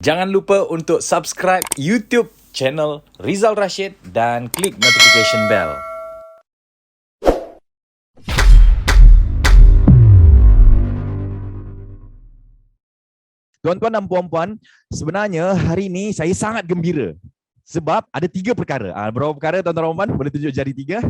Jangan lupa untuk subscribe YouTube channel Rizal Rashid dan klik notification bell. Tuan-tuan dan puan-puan, sebenarnya hari ini saya sangat gembira. Sebab ada 3 perkara. Berapa perkara tuan-tuan dan puan-puan? Boleh tunjuk jari 3?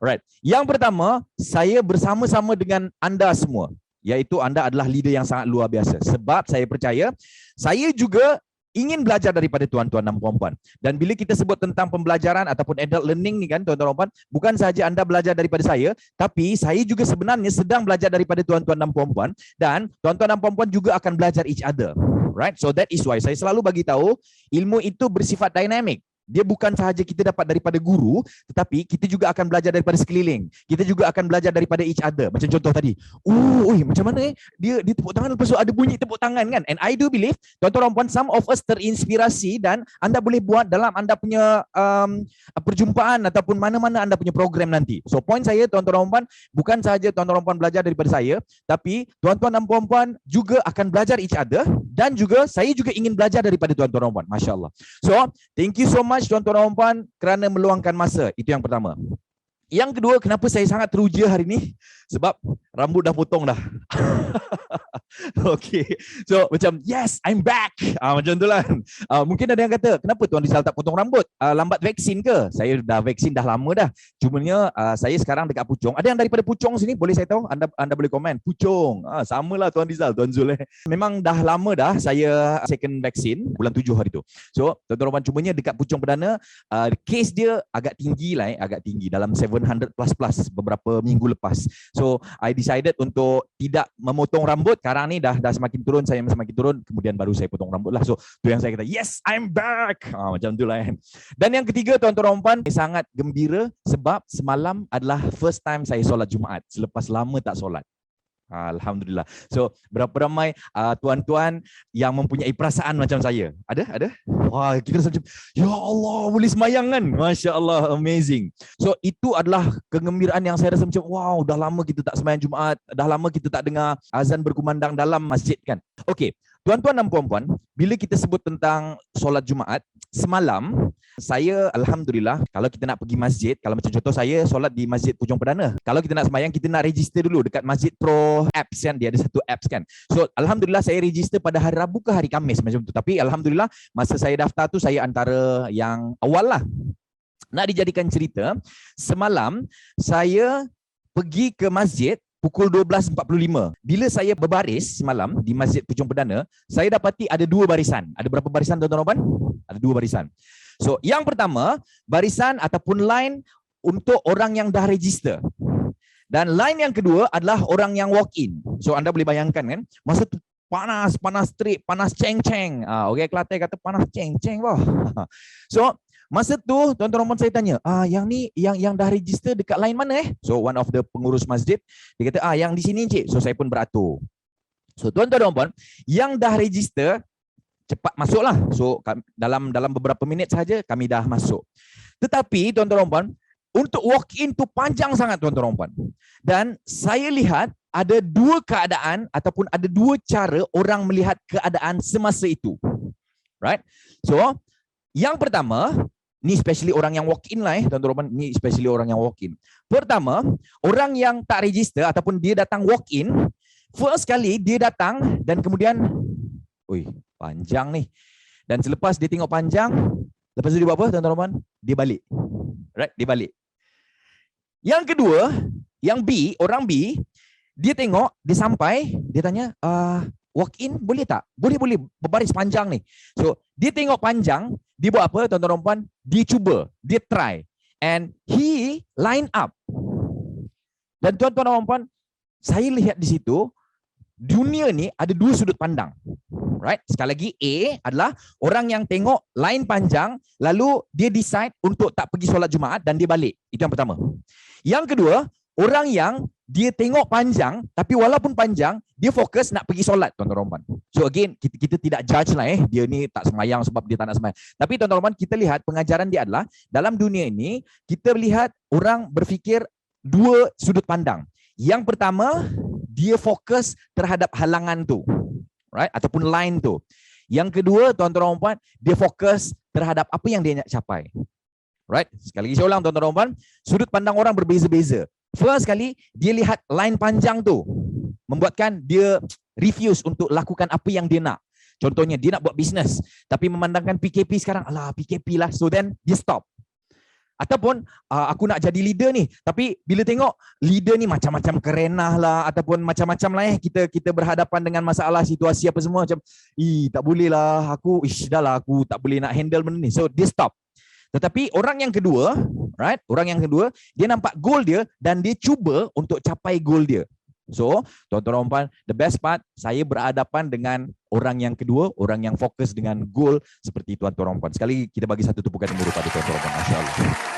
Alright. Yang pertama, saya bersama-sama dengan anda semua. Iaitu anda adalah leader yang sangat luar biasa. Sebab saya percaya, saya juga ingin belajar daripada tuan-tuan dan puan-puan. Dan bila kita sebut tentang pembelajaran ataupun adult learning ni kan tuan-tuan dan puan-puan, bukan sahaja anda belajar daripada saya, tapi saya juga sebenarnya sedang belajar daripada tuan-tuan dan puan-puan, dan tuan-tuan dan puan-puan juga akan belajar each other. Right? So that is why saya selalu bagi tahu ilmu itu bersifat dynamic. Dia bukan sahaja kita dapat daripada guru, tetapi kita juga akan belajar daripada sekeliling. Kita juga akan belajar daripada each other. Macam contoh tadi. Macam mana dia tepuk tangan lepas tu ada bunyi tepuk tangan kan? And I do believe, tuan-tuan dan puan, some of us terinspirasi dan anda boleh buat dalam anda punya perjumpaan ataupun mana-mana anda punya program nanti. So point saya tuan-tuan dan puan, bukan sahaja tuan-tuan dan puan belajar daripada saya, tapi tuan-tuan dan puan juga akan belajar each other, dan juga saya juga ingin belajar daripada tuan-tuan dan puan. Masya-Allah. So, thank you so much tuan-tuan dan puan kerana meluangkan masa. Itu yang pertama. Yang kedua, kenapa saya sangat teruja hari ni? Sebab rambut dah potong dah. Okay. So macam yes, I'm back. Macam tu lah. Mungkin ada yang kata, kenapa Tuan Rizal tak potong rambut? Lambat vaksin ke? Saya dah vaksin dah lama dah. Cumanya saya sekarang dekat Puchong. Ada yang daripada Puchong sini? Boleh saya tahu? Anda boleh komen. Puchong. Samalah Tuan Rizal, Tuan Zul. Memang dah lama dah saya second vaksin bulan 7 hari tu. So tuan-tuan cumanya dekat Puchong Perdana, case dia agak tinggi lah, agak tinggi dalam 700 plus beberapa minggu lepas. So I decided untuk tidak memotong rambut. Sekarang ni dah semakin turun, saya semakin turun, kemudian baru saya potong rambut lah. So tu yang saya kata, yes, I'm back. Macam tu lah kan. Dan yang ketiga tuan-tuan dan puan, saya sangat gembira sebab semalam adalah first time saya solat Jumaat selepas lama tak solat. Alhamdulillah. So berapa ramai tuan-tuan yang mempunyai perasaan macam saya? Ada? Wah, kita rasa macam, ya Allah, boleh semayang kan? Masya Allah, amazing. So itu adalah kegembiraan yang saya rasa macam, wow, dah lama kita tak semayang Jumaat, dah lama kita tak dengar azan berkumandang dalam masjid kan. Okey, tuan-tuan dan puan-puan, bila kita sebut tentang solat Jumaat, semalam saya alhamdulillah, kalau kita nak pergi masjid, kalau macam contoh saya solat di Masjid Puchong Perdana. Kalau kita nak sembahyang, kita nak register dulu dekat Masjid Pro apps kan, dia ada satu apps kan. So alhamdulillah saya register pada hari Rabu ke hari Khamis macam tu. Tapi alhamdulillah masa saya daftar tu saya antara yang awal lah. Nak dijadikan cerita, semalam saya pergi ke masjid pukul 12.45. Bila saya berbaris semalam di Masjid Puchong Perdana, saya dapati ada 2 barisan. Ada berapa barisan tuan-tuan? Ada 2 barisan. So, yang pertama, barisan ataupun line untuk orang yang dah register. Dan line yang kedua adalah orang yang walk in. So, anda boleh bayangkan kan, masa tu panas terik, panas ceng-ceng. Orang Kelantan kata panas ceng-ceng. So, masa tu tuan-tuan saya tanya, yang ni yang dah register dekat line mana So, one of the pengurus masjid, dia kata, yang di sini cik. So, saya pun beratur. So, tuan-tuan dan puan, yang dah register cepat masuklah. So dalam beberapa minit sahaja kami dah masuk. Tetapi tuan-tuan dan puan, untuk walk in tu panjang sangat tuan-tuan dan puan. Dan saya lihat ada 2 keadaan ataupun ada 2 cara orang melihat keadaan semasa itu. Right? So yang pertama, ni especially orang yang walk in lah tuan-tuan dan puan, ni especially orang yang walk in. Pertama, orang yang tak register ataupun dia datang walk in, first kali dia datang dan kemudian panjang ni. Dan selepas dia tengok panjang, lepas tu dia buat apa tuan-tuan dan puan? Dia balik. Right? Dia balik. Yang kedua, yang B, orang B, dia tengok, dia sampai, dia tanya, walk in boleh tak? Boleh, berbaris panjang ni. So, dia tengok panjang, dia buat apa tuan-tuan dan puan? Dia cuba, dia try. And he line up. Dan tuan-tuan dan puan, saya lihat di situ, dunia ni ada 2 sudut pandang. Right? Sekali lagi, A adalah orang yang tengok line panjang, lalu dia decide untuk tak pergi solat Jumaat dan dia balik. Itu yang pertama. Yang kedua, orang yang dia tengok panjang, tapi walaupun panjang, dia fokus nak pergi solat, tuan-tuan. So again, kita tidak judge lah dia ni tak semayang sebab dia tak nak semayang. Tapi tuan-tuan, kita lihat pengajaran dia adalah, dalam dunia ini, kita lihat orang berfikir 2 sudut pandang. Yang pertama, dia fokus terhadap halangan tu. Right? Ataupun line tu. Yang kedua, tuan-tuan dan puan, dia fokus terhadap apa yang dia nak capai. Right? Sekali lagi saya ulang, tuan-tuan dan puan, sudut pandang orang berbeza-beza. First sekali, dia lihat line panjang tu, membuatkan dia refuse untuk lakukan apa yang dia nak. Contohnya, dia nak buat bisnes, tapi memandangkan PKP sekarang, alah PKP lah, so then dia stop. Ataupun aku nak jadi leader ni, tapi bila tengok leader ni macam-macam kerenah lah, ataupun macam-macam lah kita berhadapan dengan masalah situasi apa semua, macam tak boleh lah, dah lah aku tak boleh nak handle benda ni, so dia stop. Tetapi orang yang kedua, right? Orang yang kedua, dia nampak goal dia dan dia cuba untuk capai goal dia. So, tuan-tuan dan puan, the best part, saya berhadapan dengan orang yang kedua, orang yang fokus dengan goal seperti tuan-tuan dan puan. Sekali kita bagi satu tepukan dulu pada tuan-tuan dan puan. Masya-Allah.